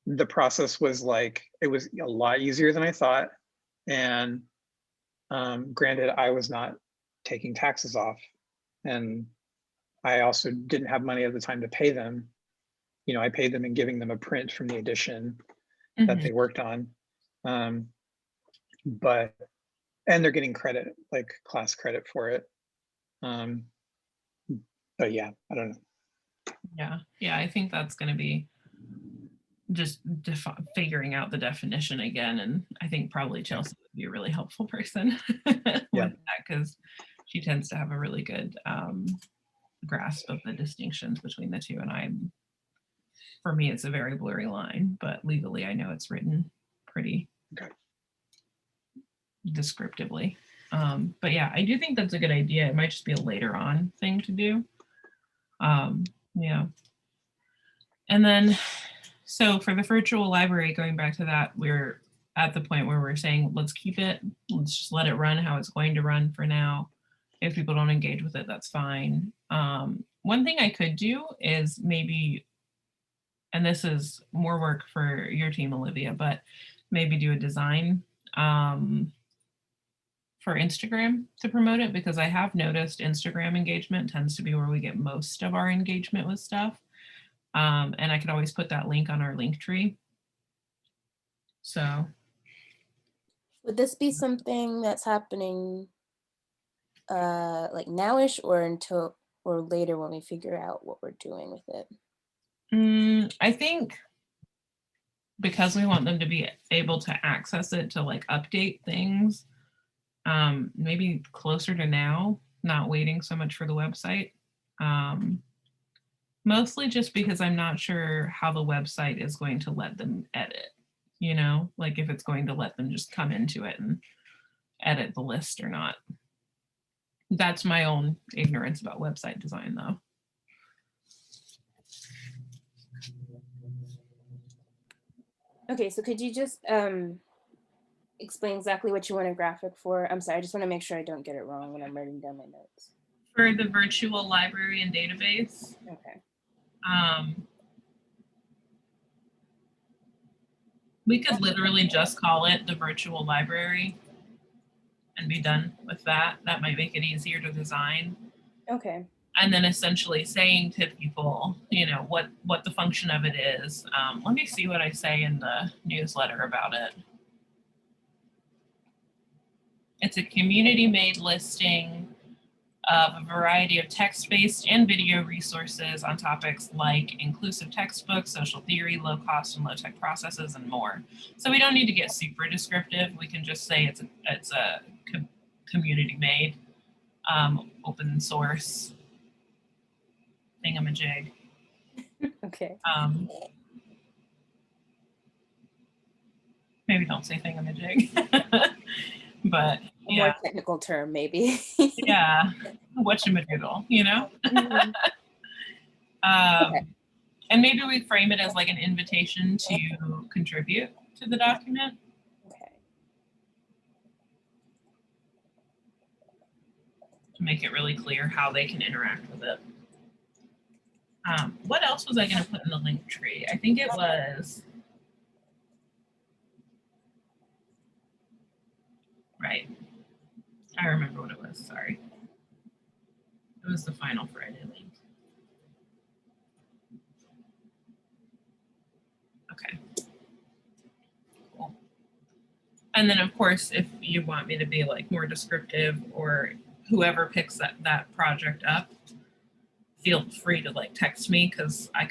The process was like, it was a lot easier than I thought. And granted, I was not taking taxes off, and I also didn't have money at the time to pay them. You know, I paid them in giving them a print from the edition that they worked on. But, and they're getting credit, like class credit for it. But yeah, I don't know. Yeah, I think that's going to be just figuring out the definition again. And I think probably Chelsea would be a really helpful person with that, because she tends to have a really good grasp of the distinctions between the two. And for me, it's a very blurry line, but legally I know it's written pretty descriptively. But yeah, I do think that's a good idea. It might just be a later on thing to do. Yeah. And then, so for the virtual library, going back to that, we're at the point where we're saying, let's keep it, let's just let it run how it's going to run for now. If people don't engage with it, that's fine. One thing I could do is maybe, and this is more work for your team, Olivia, but maybe do a design for Instagram to promote it, because I have noticed Instagram engagement tends to be where we get most of our engagement with stuff. And I could always put that link on our link tree. So. Would this be something that's happening like nowish, or later when we figure out what we're doing with it? I think because we want them to be able to access it to like update things, maybe closer to now, not waiting so much for the website. Mostly just because I'm not sure how the website is going to let them edit, you know, like if it's going to let them just come into it and edit the list or not. That's my own ignorance about website design though. Okay, so could you just explain exactly what you want a graphic for? I'm sorry, I just want to make sure I don't get it wrong when I'm writing down my notes. For the virtual library and database. Okay. We could literally just call it the virtual library. and be done with that. That might make it easier to design. Okay. And then essentially saying to people, you know, what the function of it is. Let me see what I say in the newsletter about it. It's a community-made listing of a variety of text-based and video resources on topics like inclusive textbooks, social theory, low cost and low tech processes, and more. So we don't need to get super descriptive. We can just say it's a community-made, open source thingamajig. Okay. Maybe don't say thingamajig, but A more yeah, technical term, maybe. yeah, whatchamadoodle, you know? Mhm. Okay. And maybe we frame it as like an invitation to contribute to the document. Okay. To make it really clear how they can interact with it. What else was I going to put in the link tree? I think it was, right. I remember what it was, sorry. It was the final Friday link. Okay. Cool. And then of course, if you want me to be like more descriptive, or whoever picks that project up, feel free to like text me, because I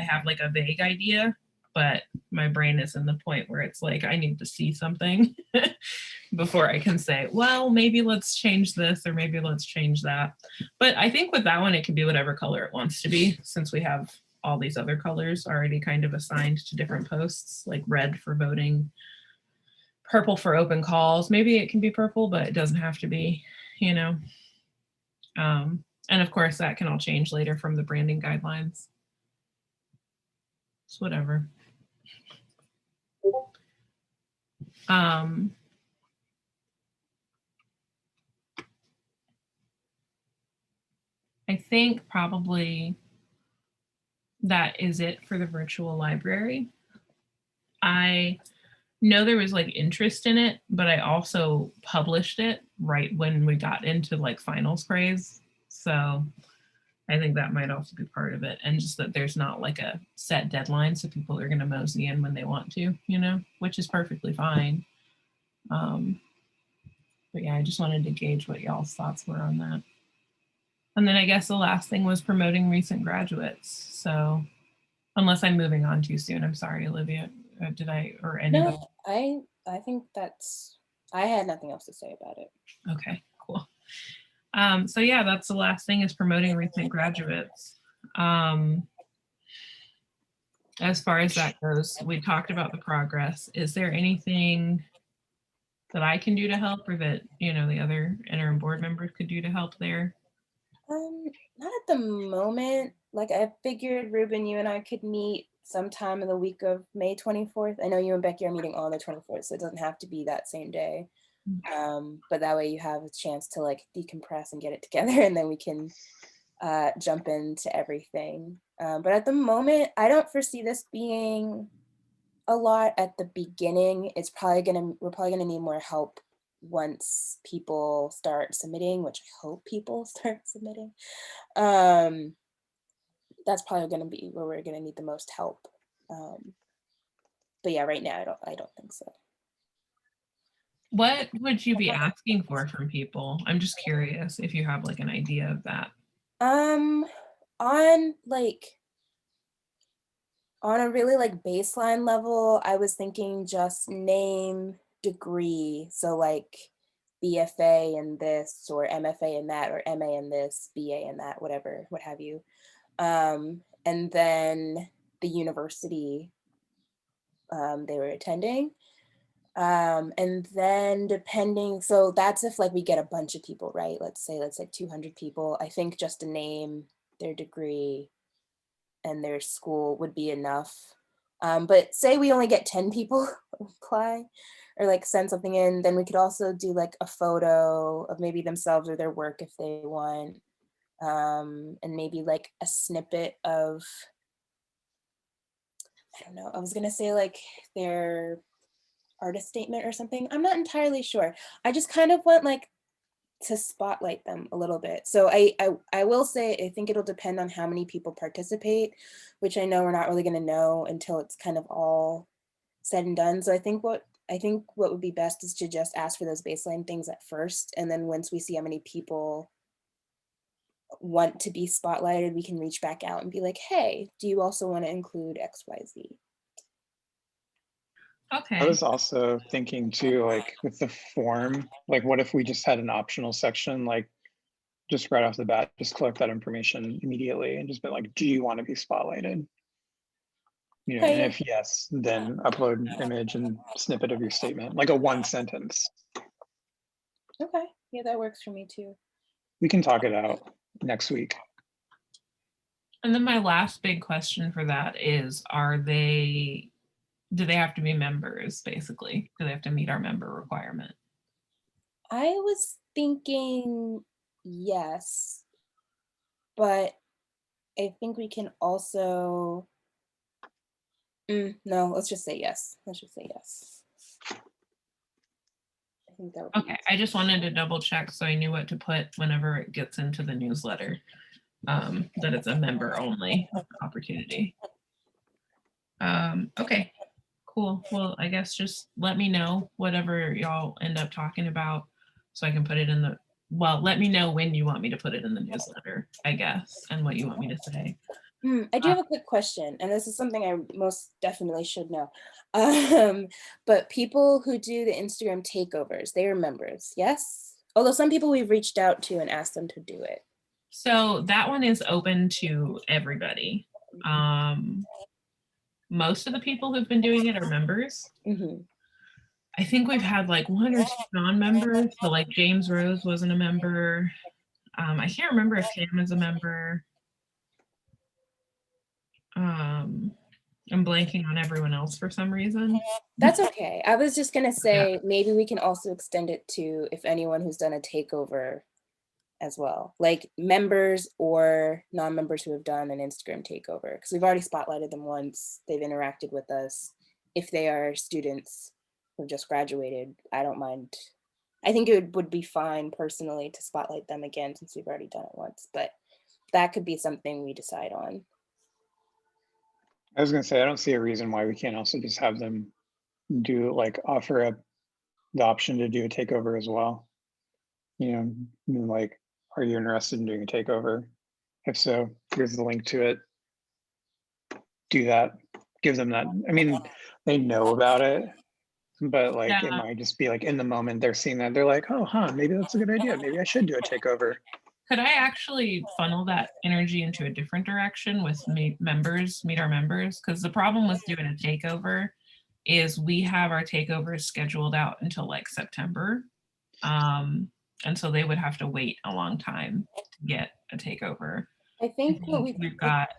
have like a vague idea, but my brain is in the point where it's like I need to see something before I can say, well, maybe let's change this or maybe let's change that. But I think with that one, it can be whatever color it wants to be, since we have all these other colors already kind of assigned to different posts, like red for voting, purple for open calls. Maybe it can be purple, but it doesn't have to be, you know. And of course, that can all change later from the branding guidelines. It's whatever. I think probably that is it for the virtual library. I know there was like interest in it, but I also published it right when we got into like finals craze. So I think that might also be part of it. And just that there's not like a set deadline, so people are going to mosey in when they want to, you know, which is perfectly fine. But yeah, I just wanted to gauge what y'all's thoughts were on that. And then I guess the last thing was promoting recent graduates. So unless I'm moving on too soon, I'm sorry, Olivia. Did I, or anybody? No, I think I had nothing else to say about it. Okay, cool. So yeah, that's the last thing, is promoting recent graduates. As far as that goes, we talked about the progress. Is there anything that I can do to help, or that, you know, the other interim board members could do to help there? Not at the moment. Like I figured, Ruben, you and I could meet sometime in the week of May 24th. I know you and Becky are meeting on the 24th, so it doesn't have to be that same day. But that way you have a chance to like decompress and get it together, and then we can jump into everything. But at the moment, I don't foresee this being a lot at the beginning. We're probably gonna need more help once people start submitting, which I hope people start submitting. That's probably gonna be where we're gonna need the most help. But yeah, right now I don't think so. What would you be asking for from people? I'm just curious if you have like an idea of that. On a really like baseline level, I was thinking just name, degree. So like BFA in this, or MFA in that, or MA in this, BA in that, whatever, what have you. And then the university they were attending. And then so that's if like we get a bunch of people, right? Let's say 200 people. I think just a name, their degree, and their school would be enough. But say we only get 10 people apply or like send something in, then we could also do like a photo of maybe themselves or their work if they want. And maybe like a snippet of, I don't know, I was gonna say like their artist statement or something. I'm not entirely sure. I just kind of want like to spotlight them a little bit. So I will say, I think it'll depend on how many people participate, which I know we're not really going to know until it's kind of all said and done. So I think what would be best is to just ask for those baseline things at first. And then once we see how many people want to be spotlighted, we can reach back out and be like, hey, do you also want to include XYZ? Okay. I was also thinking too, like with the form, like what if we just had an optional section, like just right off the bat, just collect that information immediately and just be like, do you want to be spotlighted? You know, Okay, and yeah. if yes, then upload an image and snippet of your statement, like a one sentence. Okay, yeah, that works for me too. We can talk it out next week. And then my last big question for that is, do they have to be members, basically? Do they have to meet our member requirement? I was thinking yes, but I think we can also, no, let's just say yes. Let's just say yes. I think that would be Okay, I just wanted to double check so I knew what to put whenever it gets into the newsletter, that it's a member only opportunity. Okay, cool. Well, I guess just let me know whatever y'all end up talking about so I can put it in the, well, let me know when you want me to put it in the newsletter, I guess, and what you want me to say. I do have a quick question, and this is something I most definitely should know. But people who do the Instagram takeovers, they are members, yes? Although some people we've reached out to and asked them to do it. So that one is open to everybody. Most of the people who've been doing it are members. Mhm. I think we've had like one or two non-members. So like James Rose wasn't a member. I can't remember if Tam is a member. I'm blanking on everyone else for some reason. That's okay. I was just gonna say, maybe we can also extend it to if anyone who's done a takeover as well, like members or non-members who have done an Instagram takeover, because we've already spotlighted them once, they've interacted with us. If they are students who just graduated, I don't mind. I think it would be fine personally to spotlight them again since we've already done it once, but that could be something we decide on. I was gonna say, I don't see a reason why we can't also just have them do like offer up the option to do a takeover as well. You know, like, are you interested in doing a takeover? If so, here's the link to it. Do that, give them that. I mean, they know about it, but like it Yeah. might just be like in the moment they're seeing that, they're like, oh, maybe that's a good idea. Maybe I should do a takeover. Could I actually funnel that energy into a different direction with meet our members? Because the problem with doing a takeover is we have our takeovers scheduled out until like September. And so they would have to wait a long time to get a takeover. I think what We've got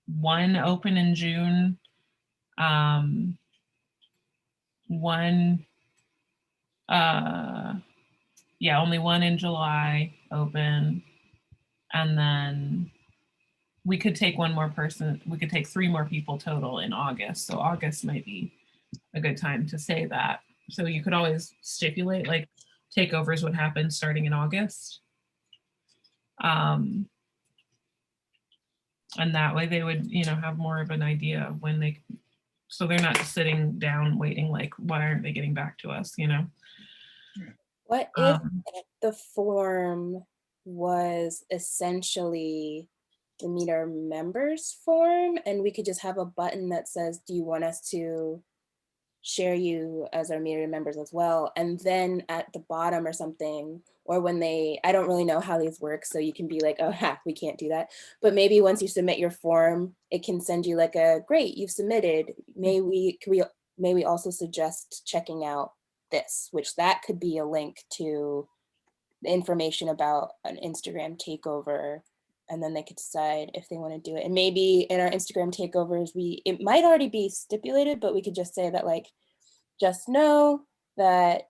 one open in June, one, yeah, only one in July open. And then we could take one more person, we could take 3 more people total in August. So August might be a good time to say that. So you could always stipulate like takeovers would happen starting in August. And that way they would, have more of an idea of when they, so they're not just sitting down waiting like, why aren't they getting back to us, What if the form was essentially the Meet Our Members form, and we could just have a button that says, do you want us to share you as our Meet Our Members as well? And then at the bottom or something, or when I don't really know how these work, so you can be like, oh, we can't do that. But maybe once you submit your form, it can send you like great, you've submitted. May we also suggest checking out this, which that could be a link to the information about an Instagram takeover, and then they could decide if they want to do it. And maybe in our Instagram takeovers, it might already be stipulated, but we could just say that like, just know that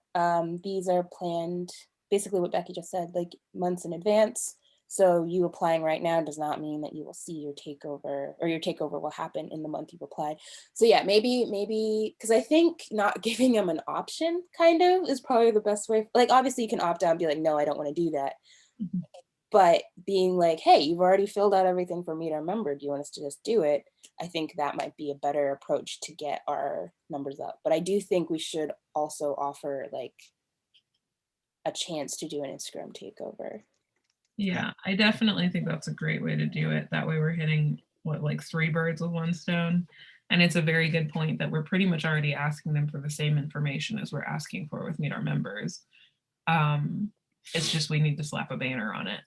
these are planned, basically what Becky just said, like months in advance. So you applying right now does not mean that you will see your takeover, or your takeover will happen in the month you've applied. So yeah, maybe, because I think not giving them an option kind of is probably the best way. Like, obviously you can opt out and be like, no, I don't want to do that. Mhm. But being like, hey, you've already filled out everything for Meet Our Member. Do you want us to just do it? I think that might be a better approach to get our numbers up. But I do think we should also offer like a chance to do an Instagram takeover. Yeah, I definitely think that's a great way to do it. That way we're hitting what, like 3 birds with 1 stone. And it's a very good point that we're pretty much already asking them for the same information as we're asking for with Meet Our Members. It's just we need to slap a banner on it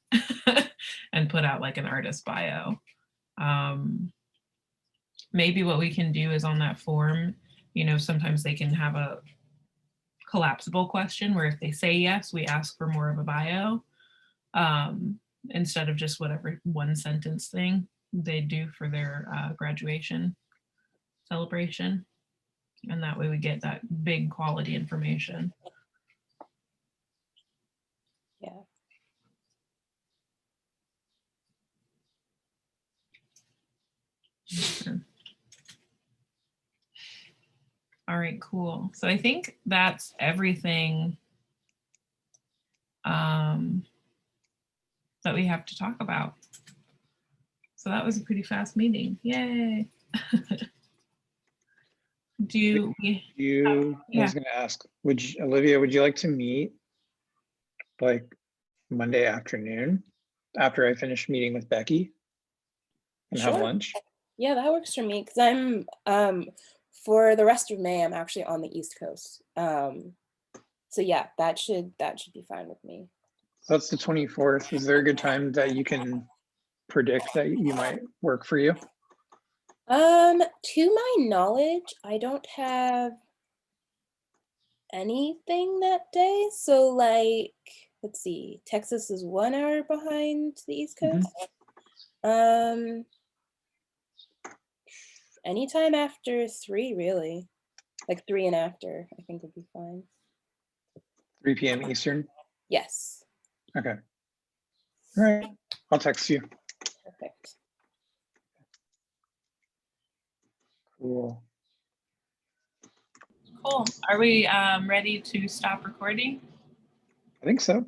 and put out like an artist bio. Maybe what we can do is on that form, you know, sometimes they can have a collapsible question where if they say yes, we ask for more of a bio, instead of just whatever 1 sentence thing they do for their graduation celebration. And that way we get that big quality information. Yeah. Okay. All right, cool. So I think that's everything that we have to talk about. So that was a pretty fast meeting. Yay. Do we? I was going to ask, Olivia, would you like to meet like Monday afternoon after I finish meeting with Becky and have Sure. lunch? Yeah, that works for me, because I'm for the rest of May, I'm actually on the East Coast. So yeah, that should be fine with me. So that's the 24th. Is there a good time that you can predict that you might work for you? To my knowledge, I don't have anything that day. So like, let's see, Texas is 1 hour behind the East Mhm. Coast. Anytime after 3, really. Like 3 and after, I think would be fine. 3 p.m. Eastern? Yes. Okay. All right. I'll text you. Perfect. Cool. Cool. Are we ready to stop recording? I think so.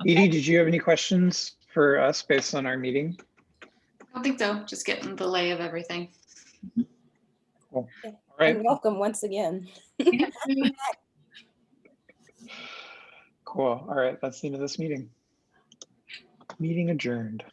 Okay. Edie, did you have any questions for us based on our meeting? I don't think so. Just getting the lay of everything. Cool. Yeah. All right. And welcome once again. Cool. All right. That's the end of this meeting. Meeting adjourned.